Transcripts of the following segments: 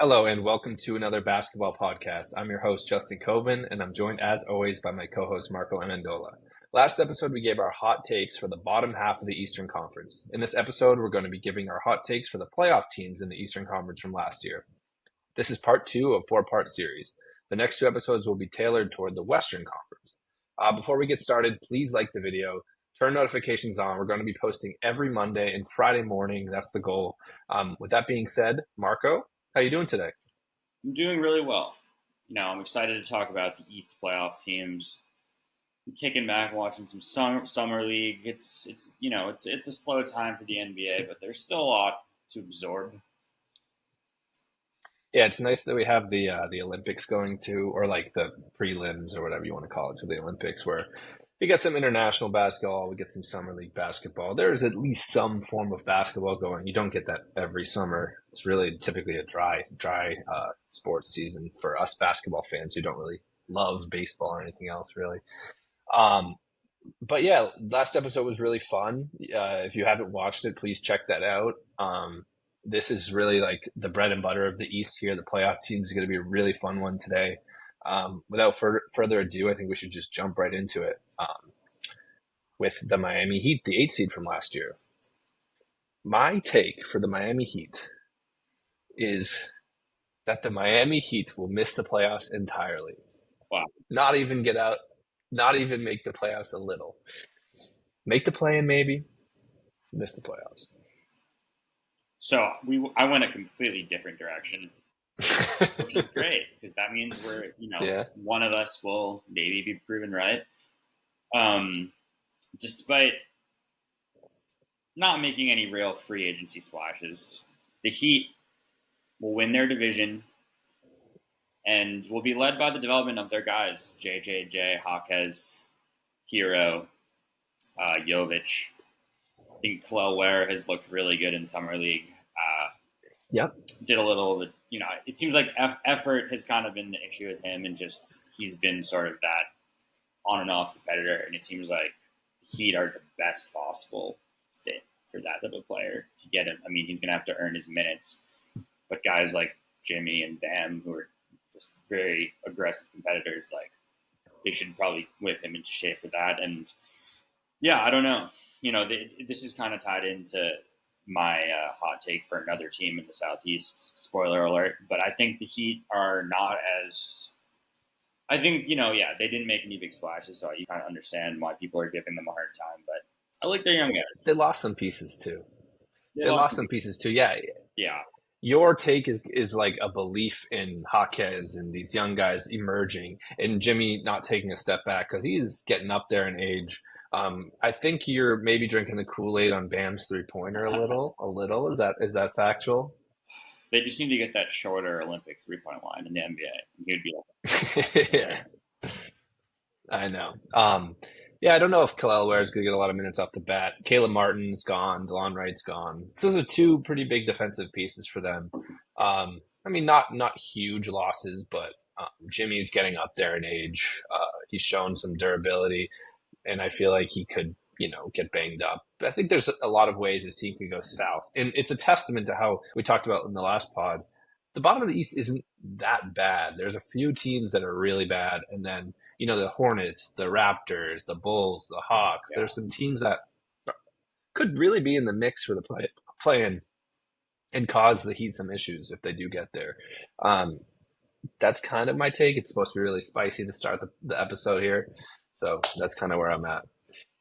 Hello and welcome to another basketball podcast. I'm your host, Justin Coben, and I'm joined as always by my co-host, Marco Amendola. Last episode, we gave our hot takes for the bottom half of the Eastern Conference. In this episode, we're going to be giving our hot takes for the playoff teams in the Eastern Conference from last year. This is part two of a four-part series. The next two episodes will be tailored toward the Western Conference. Before we get started, please like the video, turn notifications on. We're going to be posting every Monday and Friday morning. That's the goal. With that being said, Marco, how you doing today? I'm doing really well. I'm excited to talk about the East playoff teams. I'm kicking back, watching some summer league. It's a slow time for the NBA, but there's still a lot to absorb. Yeah, it's nice that we have the Olympics going to, or like the prelims or whatever you want to call it, to the Olympics, where we get some international basketball, we get some summer league basketball. There's at least some form of basketball going. You don't get that every summer. It's really typically a dry sports season for us basketball fans who don't really love baseball or anything else, really. Um, but yeah, last episode was really fun. If you haven't watched it, please check that out. This is really like the bread and butter of the East here. The playoff team is going to be a really fun one today. Without further ado, I think we should just jump right into it with the Miami Heat, the 8 seed from last year. My take for the Miami Heat is that the Miami Heat will miss the playoffs entirely. Wow. Not even get out, not even make the playoffs a little. Make the play-in maybe, miss the playoffs. So I went a completely different direction, which is great because that means one of us will maybe be proven right. Despite not making any real free agency splashes, the Heat will win their division and will be led by the development of their guys, JJJ, Jaquez, Hero, Jovic. I think Kel'el Ware has looked really good in Summer League. Yep. Did a little, it seems like effort has kind of been the issue with him, and just he's been sort of that on and off competitor, and it seems like the Heat are the best possible fit for that type of player to get him. I mean, he's going to have to earn his minutes, but guys like Jimmy and Bam, who are just very aggressive competitors, like they should probably whip him into shape for that. And yeah, I don't know. This is kind of tied into my hot take for another team in the Southeast. Spoiler alert. But I think the Heat are not as. I think, they didn't make any big splashes, so you kind of understand why people are giving them a hard time. But I like their young guys. They lost some pieces too. They lost some pieces too. Yeah. Yeah. Your take is like a belief in Jaquez and these young guys emerging, and Jimmy not taking a step back because he's getting up there in age. I think you're maybe drinking the Kool-Aid on Bam's 3-pointer a little. Is that factual? They just need to get that shorter Olympic 3-point line in the NBA. He'd be Yeah, I know. Yeah, I don't know if Kel'el Ware is going to get a lot of minutes off the bat. Caleb Martin's gone. DeLon Wright's gone. Those are two pretty big defensive pieces for them. I mean, not huge losses, but Jimmy's getting up there in age. He's shown some durability, and I feel like he could, get banged up. I think there's a lot of ways his team could go south, and it's a testament to how we talked about in the last pod. The bottom of the East isn't that bad. There's a few teams that are really bad, and then the Hornets, the Raptors, the Bulls, the Hawks. Yeah. There's some teams that could really be in the mix for the play-in and cause the Heat some issues if they do get there. That's kind of my take. It's supposed to be really spicy to start the episode here, so that's kind of where I'm at.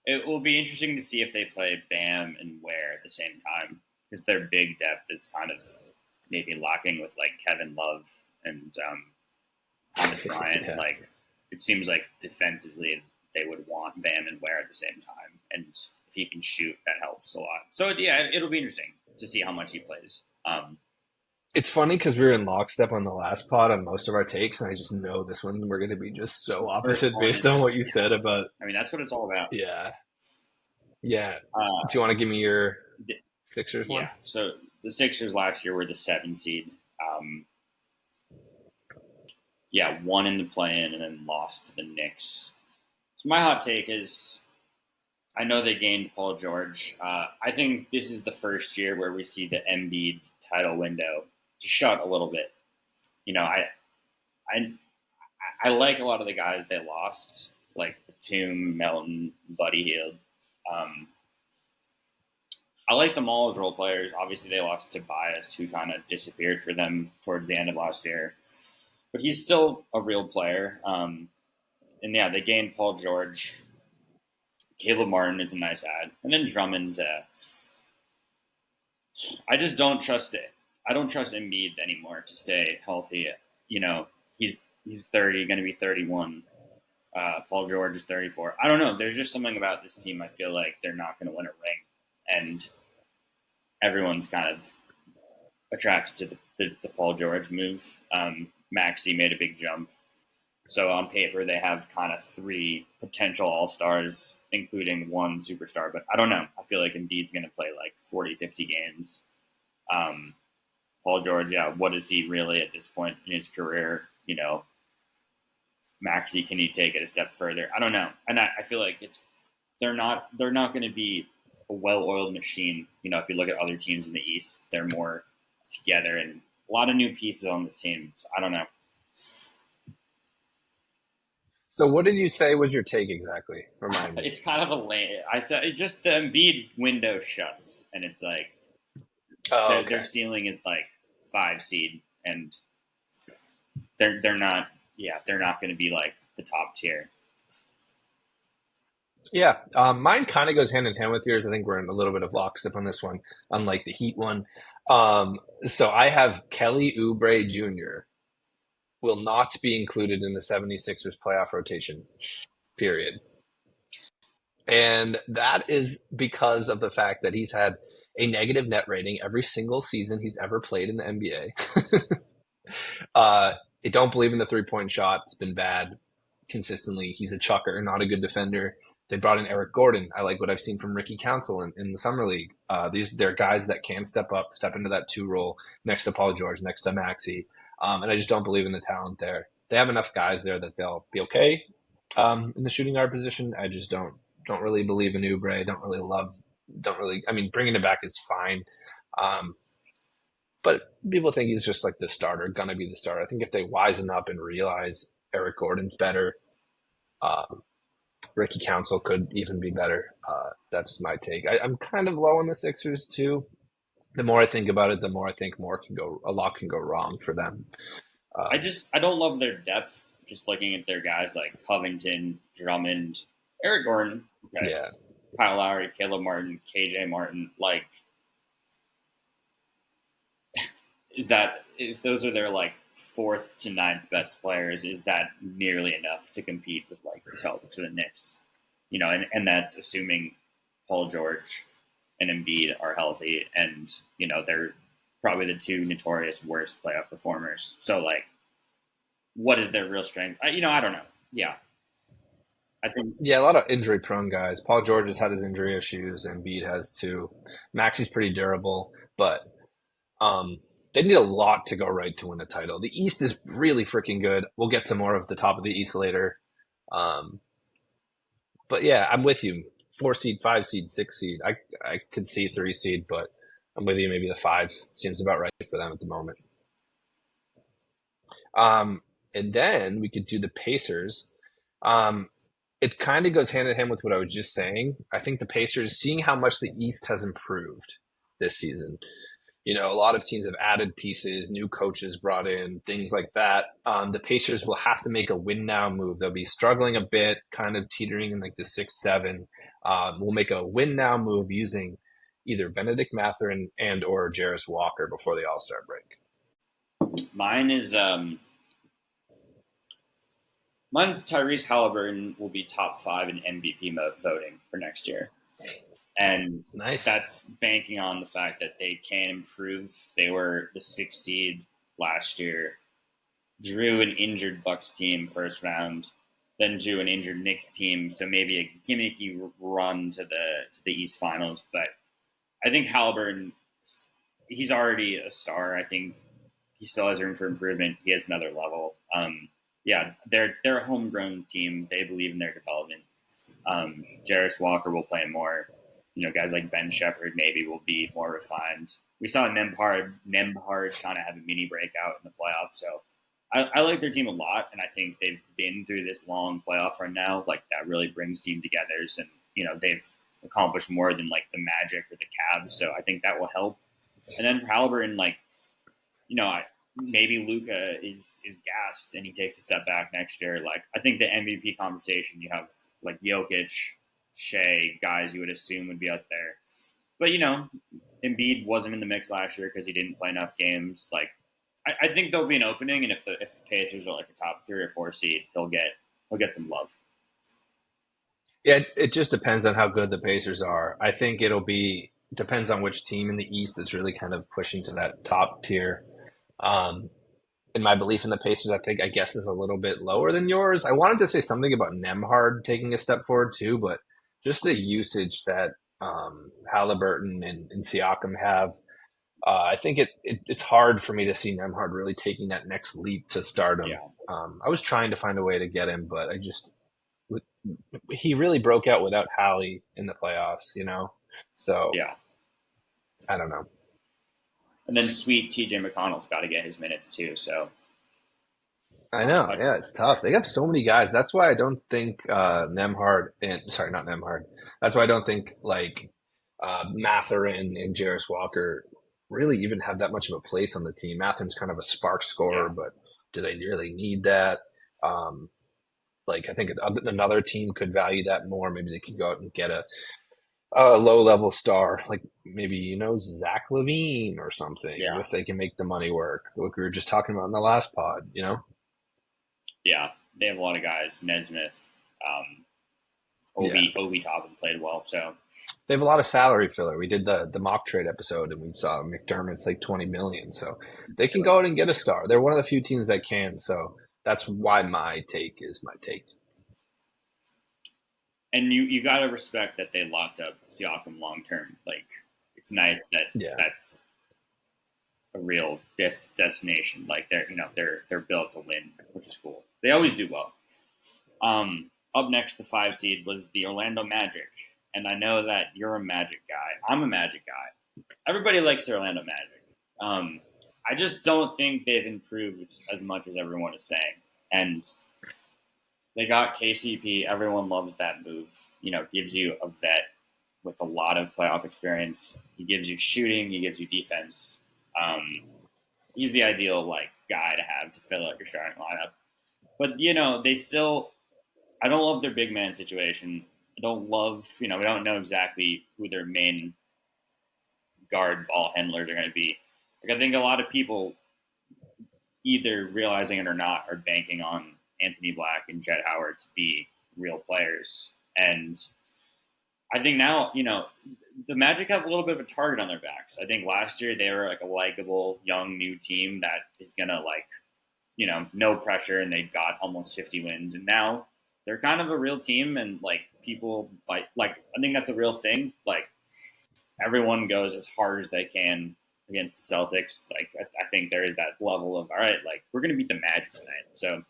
It will be interesting to see if they play Bam and Ware at the same time, because their big depth is kind of maybe lacking with like Kevin Love and Thomas Bryant. Yeah. Like it seems like defensively they would want Bam and Ware at the same time, and if he can shoot, that helps a lot. So yeah, it'll be interesting to see how much he plays. It's funny because we were in lockstep on the last pod on most of our takes, and I just know this one we're going to be just so opposite based on what you said about. I mean, that's what it's all about. Yeah. Do you want to give me your Sixers one? Yeah. So the Sixers last year were the 7 seed. Won in the play-in and then lost to the Knicks. So my hot take is, I know they gained Paul George. I think this is the first year where we see the Embiid title window to shut a little bit. I I like a lot of the guys they lost, like Batum, Melton, Buddy Hield. Um, I like them all as role players. Obviously, they lost Tobias, who kind of disappeared for them towards the end of last year, but he's still a real player. And yeah, they gained Paul George. Caleb Martin is a nice add, and then Drummond. I just don't trust it. I don't trust Embiid anymore to stay healthy. You know, he's 30, going to be 31. Paul George is 34. I don't know. There's just something about this team. I feel like they're not going to win a ring, and everyone's kind of attracted to the Paul George move. Maxey made a big jump. So on paper, they have kind of three potential all-stars, including one superstar. But I don't know. I feel like Embiid's going to play like 40, 50 games. Paul George, yeah, what is he really at this point in his career? You know, Maxey, can he take it a step further? I don't know. And I feel like they're not going to be a well-oiled machine. You know, if you look at other teams in the East, they're more together and a lot of new pieces on this team. So I don't know. So what did you say was your take exactly? Remind me. It's kind of a lame. I said it just the Embiid window shuts, and it's like their ceiling is like 5 seed, and they're not. Yeah, they're not going to be like the top tier. Yeah, mine kind of goes hand in hand with yours. I think we're in a little bit of lockstep on this one, unlike the Heat one. So I have Kelly Oubre Jr. will not be included in the 76ers playoff rotation, period. And that is because of the fact that he's had a negative net rating every single season he's ever played in the NBA. I don't believe in the three-point shot. It's been bad consistently. He's a chucker, not a good defender. They brought in Eric Gordon. I like what I've seen from Ricky Council in the summer league. They're guys that can step up, step into that 2 role next to Paul George, next to Maxey. And I just don't believe in the talent there. They have enough guys there that they'll be okay in the shooting guard position. I just don't really believe in Oubre. I mean, bringing him back is fine. But people think he's just like the starter, gonna be the starter. I think if they wisen up and realize Eric Gordon's better, Ricky Council could even be better. That's my take. I'm kind of low on the Sixers too. The more I think about it, the more I think a lot can go wrong for them. I don't love their depth. Just looking at their guys like Covington, Drummond, Eric Gordon, okay, Yeah. Kyle Lowry, Caleb Martin, KJ Martin. Like, is that if those are their like 4th to 9th best players, is that nearly enough to compete with like the Celtics or the Knicks? You know, and that's assuming Paul George and Embiid are healthy, and you know they're probably the 2 notorious worst playoff performers. So like, what is their real strength? I don't know. Yeah, I think Yeah, a lot of injury prone guys. Paul George has had his injury issues, and Embiid has too. Maxey's pretty durable, but they need a lot to go right to win the title. The East is really freaking good. We'll get to more of the top of the East later. But yeah, I'm with you. 4 seed, 5 seed, 6 seed. I could see 3 seed, but I'm with you. Maybe the 5 seems about right for them at the moment. And then we could do the Pacers. It kind of goes hand in hand with what I was just saying. I think the Pacers, seeing how much the East has improved this season, you know, a lot of teams have added pieces, new coaches brought in, things like that. The Pacers will have to make a win now move. They'll be struggling a bit, kind of teetering in like the 6-7. We'll make a win now move using either Benedict Mathurin and or Jarris Walker before the All-Star break. mine's Tyrese Halliburton will be top 5 in MVP voting for next year. And Nice. That's banking on the fact that they can improve. They were the 6th seed last year, drew an injured Bucks team first round, then drew an injured Knicks team. So maybe a gimmicky run to the East Finals. But I think Halliburton, he's already a star. I think he still has room for improvement. He has another level. Yeah, they're a homegrown team. They believe in their development. Jarris Walker will play more. You know, guys like Ben Shepherd maybe will be more refined. We saw Nembhard kind of have a mini breakout in the playoffs, so I like their team a lot, and I think they've been through this long playoff run now. Like that really brings team together, and they've accomplished more than like the Magic or the Cavs. So I think that will help. And then for Halliburton, like maybe Luka is gassed and he takes a step back next year. Like I think the MVP conversation, you have like Jokic, Shea, guys you would assume would be out there. But Embiid wasn't in the mix last year because he didn't play enough games. Like I think there'll be an opening, and if the Pacers are like a top 3 or 4 seed, he'll get some love. Yeah, it just depends on how good the Pacers are. I think depends on which team in the East is really kind of pushing to that top tier. Um, in my belief in the Pacers, I guess is a little bit lower than yours. I wanted to say something about Nemhard taking a step forward too, but just the usage that Halliburton and Siakam have, I think it's hard for me to see Nemhard really taking that next leap to stardom. Yeah, I was trying to find a way to get him, but he really broke out without Hallie in the playoffs. So yeah. I don't know. And then sweet TJ McConnell's got to get his minutes too. So I know. uh, Yeah, it's tough. They have so many guys. That's why I don't think Nemhard and sorry, not Nemhard. That's why I don't think like Matherin and Jarris Walker really even have that much of a place on the team. Matherin's kind of a spark scorer, yeah, but do they really need that? Um, like I think another team could value that more. Maybe they could go out and get a low level star, like maybe Zach Levine or something, yeah, if they can make the money work. Like we were just talking about in the last pod. yeah. They have a lot of guys. Nesmith, um, Yeah, Obi Toppin played well. So they have a lot of salary filler. We did the mock trade episode, and we saw McDermott's like 20 million, so they can go out and get a star. They're one of the few teams that can. So that's why my take is my take. and you got to respect that they locked up Siakam long term. Like it's nice that Yeah. that's a real destination. Like they're built to win, which is cool. They always do well. Up next, the 5 seed was the Orlando Magic, and I know that you're a Magic guy. I'm a Magic guy. Everybody likes the Orlando Magic. I just don't think they've improved as much as everyone is saying. And they got KCP. Everyone loves that move. Gives you a vet with a lot of playoff experience. He gives you shooting. He gives you defense. Um, he's the ideal guy to have to fill out your starting lineup. But they still. I don't love their big man situation. I don't love. We don't know exactly who their main guard ball handlers are going to be. Like I think a lot of people, either realizing it or not, are banking on Anthony Black and Jett Howard to be real players. And I think now, the Magic have a little bit of a target on their backs. I think last year they were like a likable, young, new team that is going to no pressure, and they got almost 50 wins. And now they're kind of a real team, and people I think that's a real thing. Like everyone goes as hard as they can against the Celtics. Like I think there is that level of all right, we're going to beat the Magic tonight. So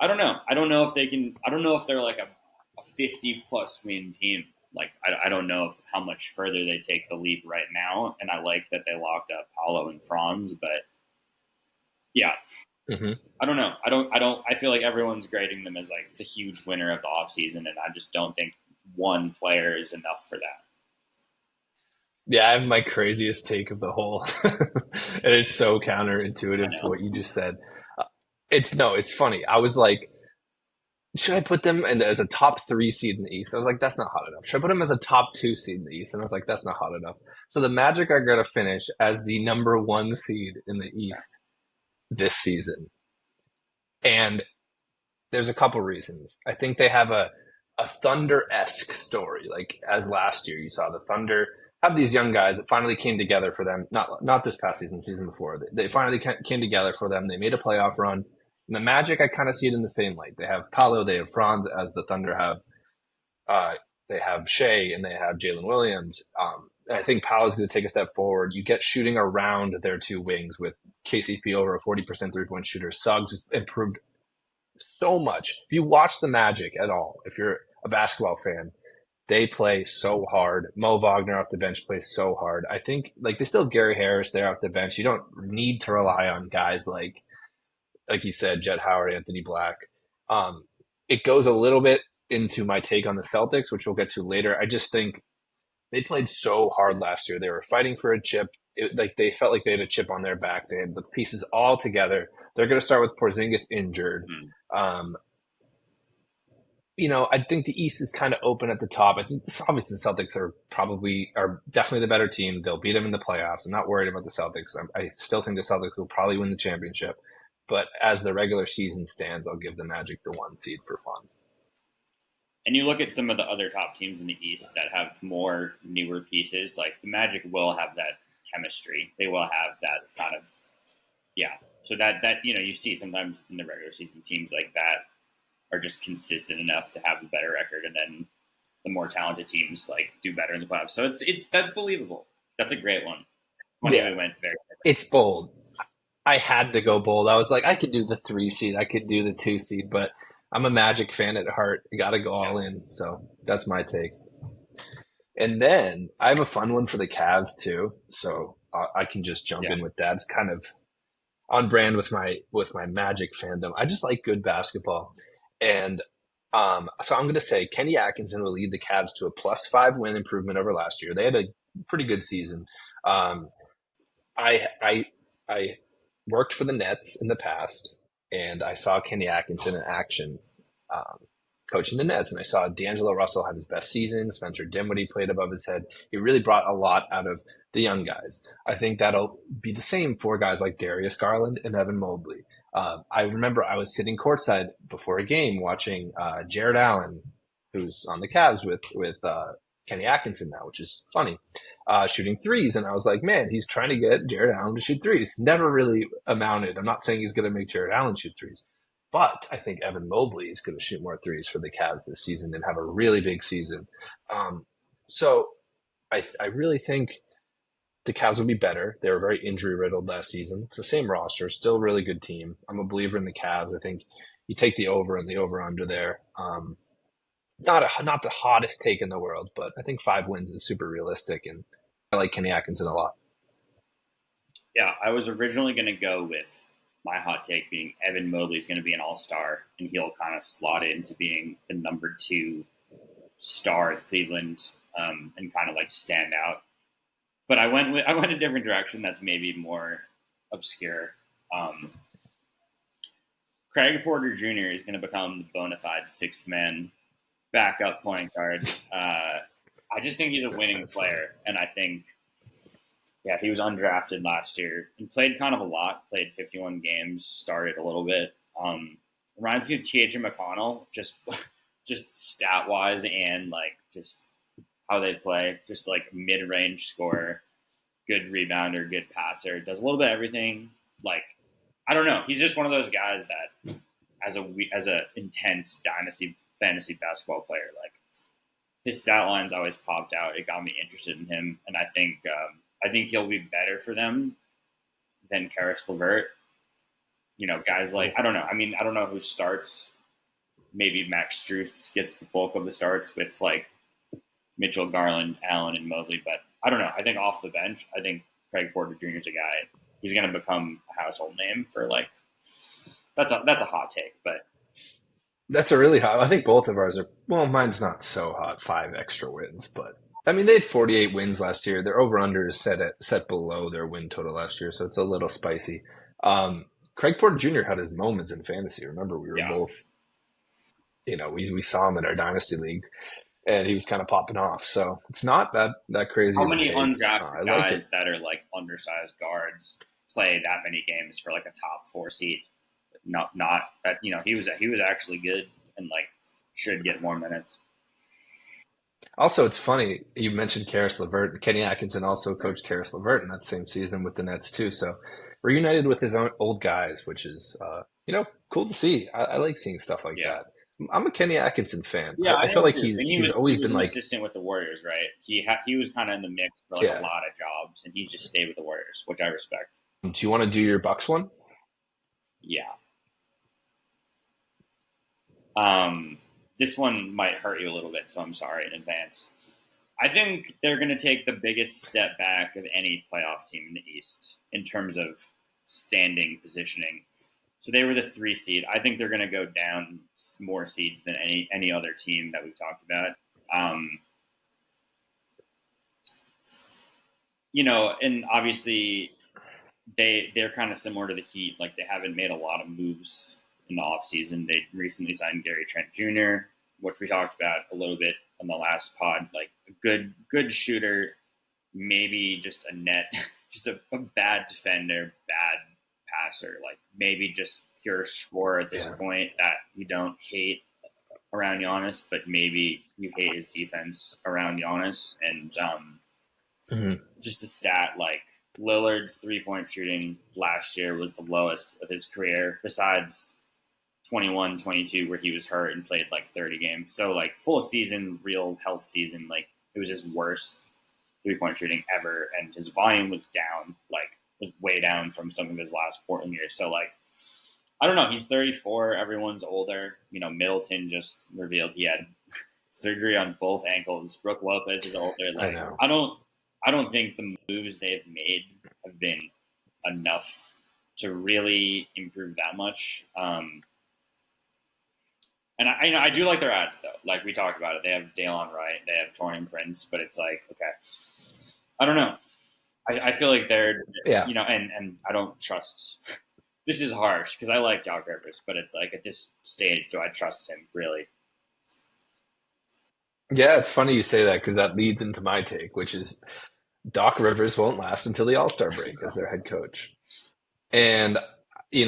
I don't know. I don't know if they can. I don't know if they're like a 50+ win team. I don't know how much further they take the leap right now. And I like that they locked up Paolo and Franz, but yeah, Hmm. I don't know. I feel like everyone's grading them as the huge winner of the offseason, and I just don't think one player is enough for that. Yeah, I have my craziest take of the whole, and it's so I counterintuitive to know. what you just said. It's funny. I was like, should I put them as a top 3 seed in the East? I was like, that's not hot enough. Should I put them as a top 2 seed in the East? And I was like, that's not hot enough. So the Magic are going to finish as the number 1 seed in the East this season. And there's a couple reasons. I think they have a Thunder-esque story. Like as last year, you saw the Thunder have these young guys that finally came together for them. Not this past season, season before. They finally came together for them. They made a playoff run. And the Magic, I kind of see it in the same light. They have Paolo, they have Franz, as the Thunder have. Uh, they have Shea and they have Jalen Williams. I think Paolo's going to take a step forward. You get shooting around their 2 wings with KCP over a 40% 3-point shooter. Suggs has improved so much. If you watch the Magic at all, if you're a basketball fan, they play so hard. Mo Wagner off the bench plays so hard. I think they still have Gary Harris there off the bench. You don't need to rely on guys like like you said, Jet Howard, Anthony Black. Um, it goes a little bit into my take on the Celtics, which we'll get to later. I just think they played so hard last year. They were fighting for a chip. Like they felt like they had a chip on their back. They had the pieces all together. They're going to start with Porzingis injured. Mm. I think the East is kind of open at the top. I think obviously the Celtics are definitely the better team. They'll beat them in the playoffs. I'm not worried about the Celtics. I still think the Celtics will probably win the championship. But as the regular season stands, I'll give the Magic the 1 seed for fun. And you look at some of the other top teams in the East that have more newer pieces, like the Magic will have that chemistry. They will have that kind of, yeah. So that you see sometimes in the regular season teams like that are just consistent enough to have a better record, and then the more talented teams like do better in the playoffs. So that's believable. That's a great one. Yeah. We went very. It's bold. I had to go bold. I was like, I could do the 3 seed, I could do the 2 seed, but I'm a Magic fan at heart. You got to go all in. So that's my take. And then I have a fun one for the Cavs too. So I can just jump in with that. It's kind of on brand with my Magic fandom. I just like good basketball. And so I'm going to say Kenny Atkinson will lead the Cavs to a +5 win improvement over last year. They had a pretty good season. I worked for the Nets in the past, and I saw Kenny Atkinson in action coaching the Nets, and I saw D'Angelo Russell have his best season. Spencer Dinwiddie played above his head. He really brought a lot out of the young guys. I think that'll be the same for guys like Darius Garland and Evan Mobley. I remember I was sitting courtside before a game watching Jared Allen, who's on the Cavs with Kenny Atkinson now, which is funny, shooting threes. And I was like, man, he's trying to get Jared Allen to shoot threes. Never really amounted. I'm not saying he's going to make Jared Allen shoot threes, but I think Evan Mobley is going to shoot more threes for the Cavs this season and have a really big season. So I really think the Cavs will be better. They were very injury riddled last season. It's the same roster, still a really good team. I'm a believer in the Cavs. I think you take the over and the over under there. Not the hottest take in the world, but I think 5 wins is super realistic, and I like Kenny Atkinson a lot. Yeah, I was originally going to go with my hot take being Evan Mobley is going to be an all-star, and he'll kind of slot into being the number 2 star at Cleveland and kind of like stand out. But I went a different direction that's maybe more obscure. Craig Porter Jr. is going to become the bona fide 6th man backup point guard. I just think he's a winning player, and I think, he was undrafted last year and played kind of a lot. Played 51 games, started a little bit. Reminds me of T.J. McConnell, just stat wise and like just how they play, just like mid-range scorer, good rebounder, good passer, does a little bit of everything. Like, I don't know. He's just one of those guys that as a intense dynasty fantasy basketball player, like his stat lines always popped out. It got me interested in him. And I think he'll be better for them than Karis LeVert. Guys like, I don't know. I mean, I don't know who starts. Maybe Max Strus gets the bulk of the starts with like Mitchell, Garland, Allen, and Mobley. But I don't know. I think off the bench, I think Craig Porter Jr. is a guy. He's going to become a household name for like. That's a hot take, but that's a really hot. I think both of ours are. Well, mine's not so hot. 5 extra wins, but I mean they had 48 wins last year. Their over under is set below their win total last year, so it's a little spicy. Craig Porter Jr. had his moments in fantasy. Remember, we were both. We saw him in our dynasty league, and he was kind of popping off. So it's not that crazy. How many undrafted guys that are like undersized guards play that many games for like a top 4 seed? Not that he was actually good and like should get more minutes. Also, it's funny you mentioned Karis LeVert. Kenny Atkinson also coached Karis LeVert in that same season with the Nets too. So reunited with his own old guys, which is cool to see. I like seeing stuff like that. I'm a Kenny Atkinson fan. Yeah, I feel like he's always been like assistant with the Warriors, right? He was kind of in the mix for like a lot of jobs, and he's just stayed with the Warriors, which I respect. Do you want to do your Bucks one? Yeah. This one might hurt you a little bit, so I'm sorry in advance. I think they're going to take the biggest step back of any playoff team in the East in terms of standing positioning. So they were the 3 seed. I think they're going to go down more seeds than any other team that we've talked about. Um, and obviously they're kind of similar to the Heat. Like, they haven't made a lot of moves in the offseason. They recently signed Gary Trent Jr., which we talked about a little bit on the last pod. Like, a good shooter, maybe just a net, just a bad defender, bad passer. Like, maybe just pure scorer at this point that you don't hate around Giannis, but maybe you hate his defense around Giannis. And just a stat, like, Lillard's 3-point shooting last year was the lowest of his career, besides 21-22 where he was hurt and played like 30 games. So, like, full season, real health season, like, it was his worst 3-point shooting ever, and his volume was down, like, was way down from some of his last Portland years. So, like, I don't know. He's 34. Everyone's older. Middleton just revealed he had surgery on both ankles. Brook Lopez is older. Like, I don't think the moves they've made have been enough to really improve that much. And I do like their ads, though. Like, we talked about it. They have Daylon Wright. They have Taurean Prince. But it's like, okay, I don't know. I feel like they're, and I don't trust. This is harsh because I like Doc Rivers, but it's like, at this stage, do I trust him, really? Yeah, it's funny you say that because that leads into my take, which is Doc Rivers won't last until the All-Star break as their head coach. And, you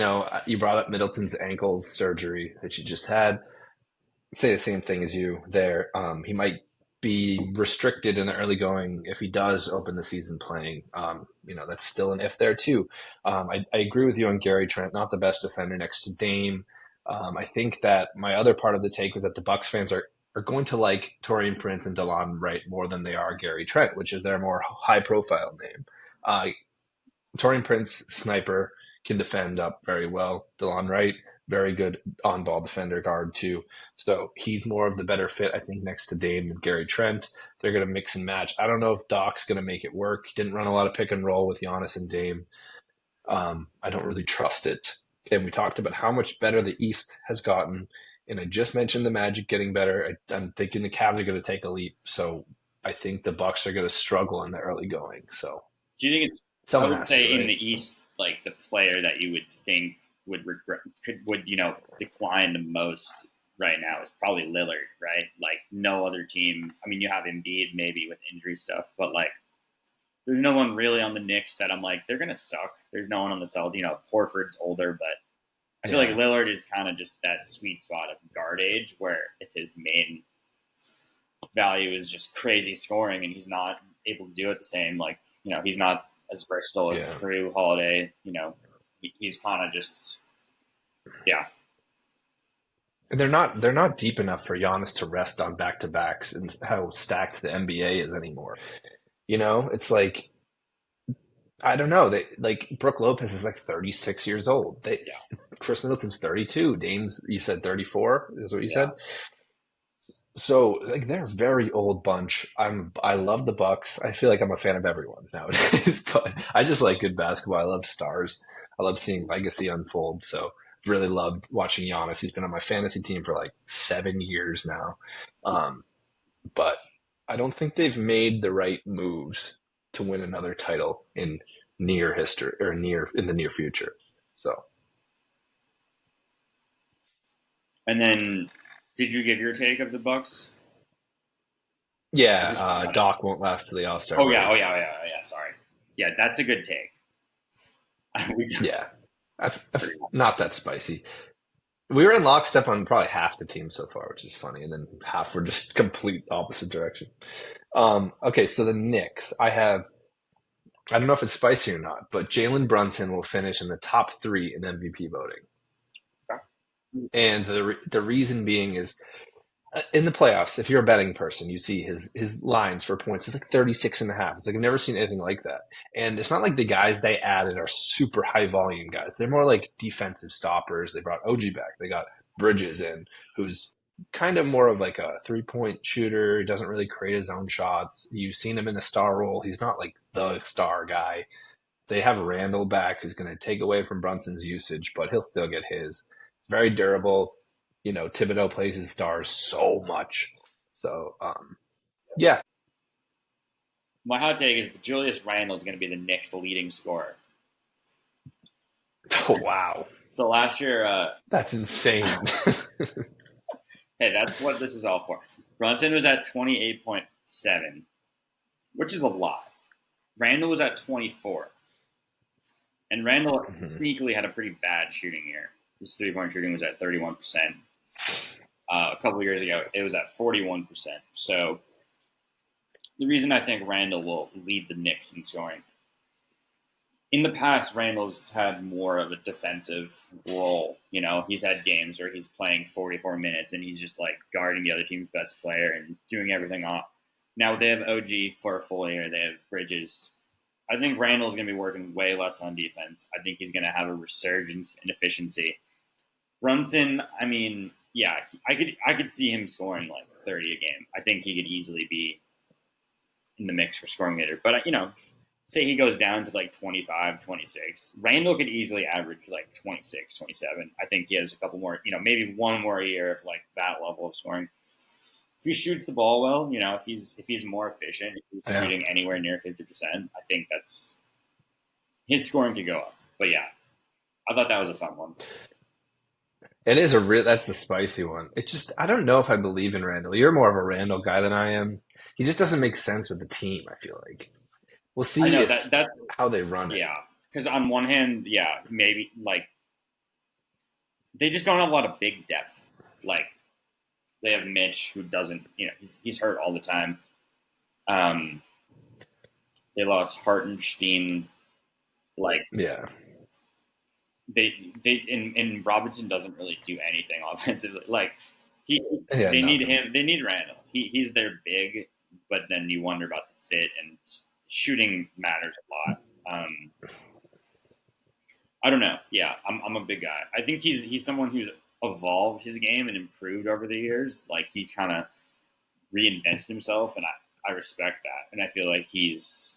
brought up Middleton's ankle surgery that you just had. Say the same thing as you there. He might be restricted in the early going if he does open the season playing. That's still an if there too. I agree with you on Gary Trent, not the best defender next to Dame. I think that my other part of the take was that the Bucks fans are going to like Taurean Prince and Delon Wright more than they are Gary Trent, which is their more high-profile name. Taurean Prince, sniper, can defend up very well. Delon Wright, very good on-ball defender guard too. So he's more of the better fit, I think, next to Dame and Gary Trent. They're going to mix and match. I don't know if Doc's going to make it work. He didn't run a lot of pick and roll with Giannis and Dame. I don't really trust it. And we talked about how much better the East has gotten. And I just mentioned the Magic getting better. I'm thinking the Cavs are going to take a leap. So I think the Bucks are going to struggle in the early going. So do you think it's? I would say in the East, like, the player that you would think would decline the most right now is probably Lillard, right? Like, no other team. I mean, you have Embiid maybe with injury stuff, but, like, there's no one really on the Knicks that I'm like, they're gonna suck. There's no one on the Celtics. Horford's older, but I feel like Lillard is kind of just that sweet spot of guard age where if his main value is just crazy scoring and he's not able to do it the same, like, he's not as versatile as Drew Holiday. He's kind of just, And they're not deep enough for Giannis to rest on back-to-backs and how stacked the NBA is anymore. It's like, I don't know. Brook Lopez is like 36 years old. Chris Middleton's 32. Dame's, you said 34 is what you said? So, like, they're a very old bunch. I love the Bucks. I feel like I'm a fan of everyone nowadays, but I just like good basketball. I love stars. I love seeing legacy unfold. So really loved watching Giannis. He's been on my fantasy team for like 7 years now. But I don't think they've made the right moves to win another title in near history or in the near future. So. And then, did you give your take of the Bucks? Yeah, Doc won't last to the All-Star. Oh yeah. Sorry. Yeah, that's a good take. Yeah, not that spicy. We were in lockstep on probably half the team so far, which is funny, and then half were just complete opposite direction. Okay, so the Knicks, I don't know if it's spicy or not, but Jalen Brunson will finish in the top 3 in MVP voting. And the reason being is, in the playoffs, if you're a betting person, you see his lines for points. It's like 36.5. It's like, I've never seen anything like that. And it's not like the guys they added are super high volume guys. They're more like defensive stoppers. They brought OG back. They got Bridges in, who's kind of more of like a 3-point shooter. He doesn't really create his own shots. You've seen him in a star role. He's not like the star guy. They have Randall back, who's going to take away from Brunson's usage, but he'll still get his. It's very durable. Thibodeau plays his stars so much. So, yeah. My hot take is that Julius Randle is going to be the Knicks' leading scorer. Oh, wow. So last year, that's insane. hey, that's what this is all for. Brunson was at 28.7, which is a lot. Randle was at 24. And Randle sneakily had a pretty bad shooting year. His three-point shooting was at 31%. A couple of years ago, it was at 41%. So the reason I think Randle will lead the Knicks in scoring, in the past, Randle's had more of a defensive role. He's had games where he's playing 44 minutes and he's just like guarding the other team's best player and doing everything off. Now they have OG for a full year. They have Bridges. I think Randle's going to be working way less on defense. I think he's going to have a resurgence in efficiency. Brunson, I mean, yeah, I could see him scoring like 30 a game. I think he could easily be in the mix for scoring leader. But, say he goes down to like 25, 26. Randle could easily average like 26, 27. I think he has a couple more, maybe one more year of like that level of scoring. If he shoots the ball well, if he's more efficient, if he's shooting anywhere near 50%, I think that's his scoring could go up. But yeah, I thought that was a fun one. It is that's a spicy one. I don't know if I believe in Randle. You're more of a Randle guy than I am. He just doesn't make sense with the team, I feel like. We'll see that's how they run it. Yeah, because on one hand, yeah, maybe like they just don't have a lot of big depth. Like they have Mitch, who doesn't, he's hurt all the time. They lost Hartenstein. Like they and Robinson doesn't really do anything offensively. Like they need him. They need Randle. He's their big, but then you wonder about the fit and shooting matters a lot. I don't know. Yeah, I'm a big guy. I think he's someone who's evolved his game and improved over the years. Like he's kind of reinvented himself, and I respect that. And I feel like he's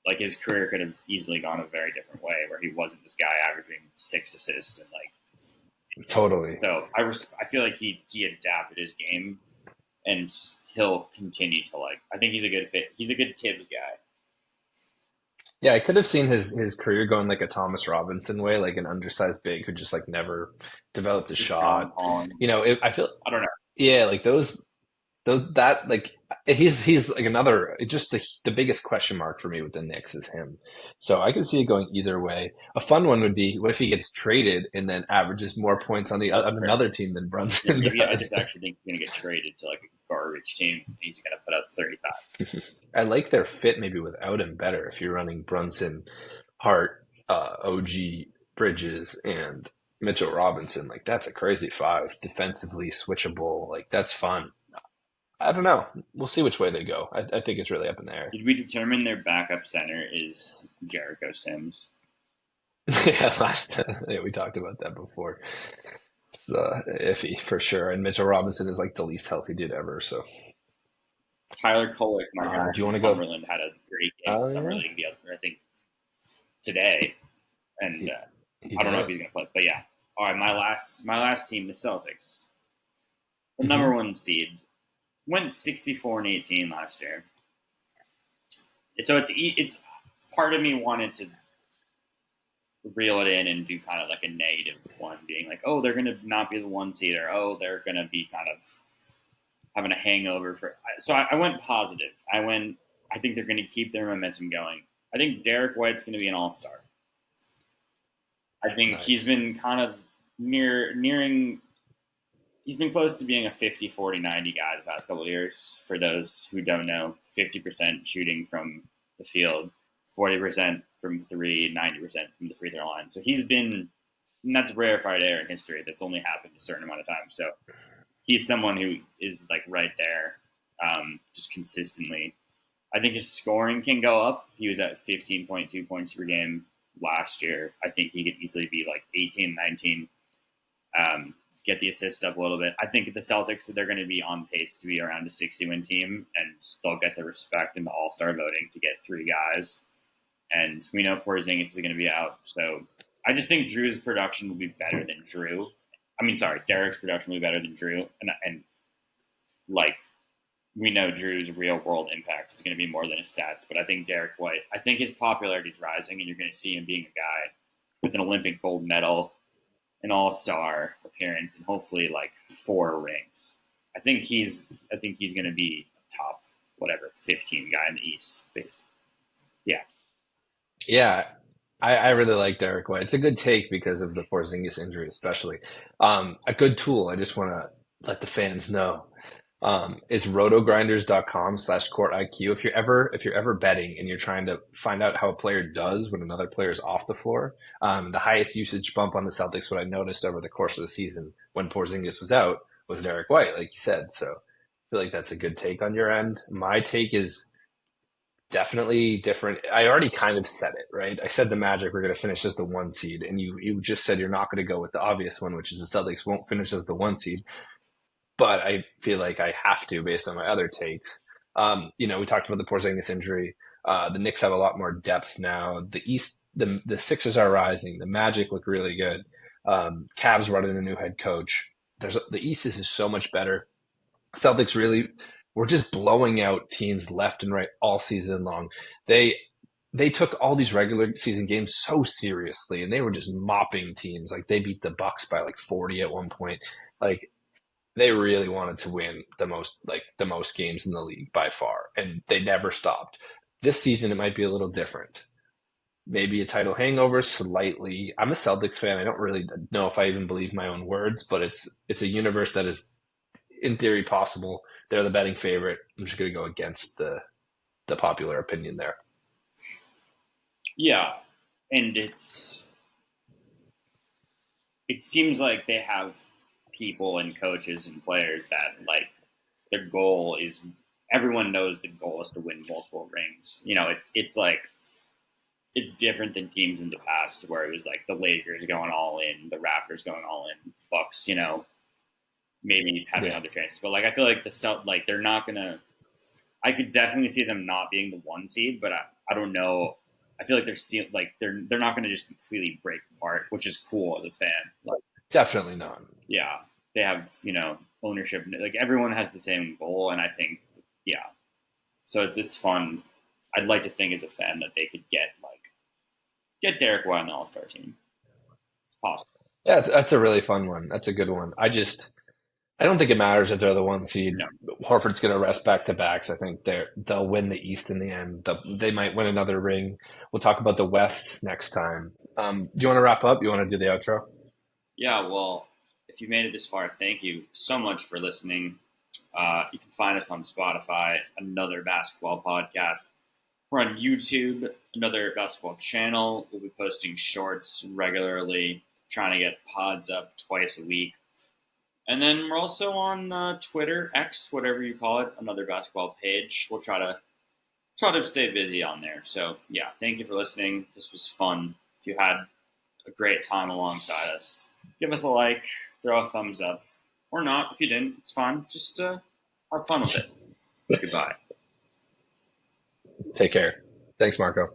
like his career could have easily gone a very different way, where he wasn't this guy averaging 6 assists and like totally. So I feel like he adapted his game, and he'll continue to like. I think he's a good fit. He's a good Tibbs guy. Yeah, I could have seen his career going like a Thomas Robinson way, like an undersized big who just like never developed a shot. I feel I don't know. Yeah, like those that like he's like another just the biggest question mark for me with the Knicks is him. So I can see it going either way. A fun one would be what if he gets traded and then averages more points on another team than Brunson does. I just actually think he's going to get traded to like a garbage team. And he's going to put up 35. I like their fit maybe without him better if you're running Brunson, Hart, OG, Bridges, and Mitchell Robinson. Like that's a crazy 5. Defensively switchable. Like that's fun. I don't know. We'll see which way they go. I think it's really up in the air. Did we determine their backup center is Jericho Sims? Yeah, we talked about that before. It's iffy for sure. And Mitchell Robinson is like the least healthy dude ever. So Tyler Kolek, my guy, do you want to go? Cumberland had a great game. Summer League the other, I think today, and I don't know if he's going to play, but yeah. All right, my last team, the Celtics, the number 1 seed. Went 64-18 last year. So it's part of me wanted to reel it in and do kind of like a negative one, being like, oh, they're going to not be the 1 seed, or oh, they're going to be kind of having a hangover. So I went positive. I think they're going to keep their momentum going. I think Derek White's going to be an all-star. I think he's been kind of nearing. He's been close to being a 50, 40, 90 guy the past couple of years. For those who don't know, 50% shooting from the field, 40% from 3, 90% from the free throw line. So he's been, and that's rarefied air in history. That's only happened a certain amount of time. So he's someone who is like right there, just consistently. I think his scoring can go up. He was at 15.2 points per game last year. I think he could easily be like 18, 19. Get the assists up a little bit. I think the Celtics, they're going to be on pace to be around a 60-win team, and they'll get the respect in the All-Star voting to get 3 guys. and we know Porzingis is going to be out. So I just think Drew's production will be better than Drew. I mean, sorry, Derek's production will be better than Drew, and like we know Drew's real world impact is going to be more than his stats. But I think Derek White, I think his popularity is rising, and you're going to see him being a guy with an Olympic gold medal, an All-Star appearance, and hopefully like 4 rings. I think he's going to be a top whatever 15 guy in the East. Yeah. Yeah, I really like Derek White. It's a good take because of the Porzingis injury, especially. A good tool. I just want to let the fans know is rotogrinders.com/court IQ. If you're ever betting and you're trying to find out how a player does when another player is off the floor, the highest usage bump on the Celtics, what I noticed over the course of the season when Porzingis was out, was Derek White, like you said. So I feel like that's a good take on your end. My take is definitely different. I already kind of said it, right? I said the Magic were going to finish as the 1 seed, and you just said you're not going to go with the obvious one, which is the Celtics won't finish as the 1 seed. But I feel like I have to based on my other takes. We talked about the Porzingis injury. The Knicks have a lot more depth now. The East, the Sixers are rising. The Magic look really good. Cavs running a new head coach. The East is so much better. Celtics really were just blowing out teams left and right all season long. They took all these regular season games so seriously, and they were just mopping teams. Like they beat the Bucks by like 40 at one point. Like they really wanted to win the most games in the league by far, and they never stopped. This season, it might be a little different. Maybe a title hangover slightly. I'm a Celtics fan. I don't really know if I even believe my own words, but it's a universe that is, in theory, possible. They're the betting favorite. I'm just going to go against the popular opinion there. Yeah, and it seems like they have people and coaches and players that like their goal is, everyone knows the goal is to win multiple rings. It's like it's different than teams in the past where it was like the Lakers going all in, the Raptors going all in, Bucks, maybe having other chances. But like I feel like they're not gonna. I could definitely see them not being the 1 seed, but I don't know. I feel like they're not going to just completely break apart, which is cool as a fan. Like, definitely not. Yeah, they have ownership. Like everyone has the same goal, and I think so it's fun. I'd like to think as a fan that they could get Derek White on the All-Star team. It's possible. Yeah, that's a really fun one. That's a good one. I don't think it matters if they're the 1 seed. No. Horford's going to rest back-to-backs. I think they'll win the East in the end. They might win another ring. We'll talk about the West next time. Do you want to wrap up? You want to do the outro? Yeah, well, if you made it this far, thank you so much for listening. You can find us on Spotify, Another Basketball Podcast. We're on YouTube, Another Basketball Channel. We'll be posting shorts regularly, trying to get pods up twice a week. And then we're also on Twitter, X, whatever you call it, Another Basketball page. We'll try to stay busy on there. So yeah, thank you for listening. This was fun. If you had a great time alongside us, give us a like, throw a thumbs up, or not. If you didn't, it's fine. Just have fun with it. Goodbye. Take care. Thanks, Marco.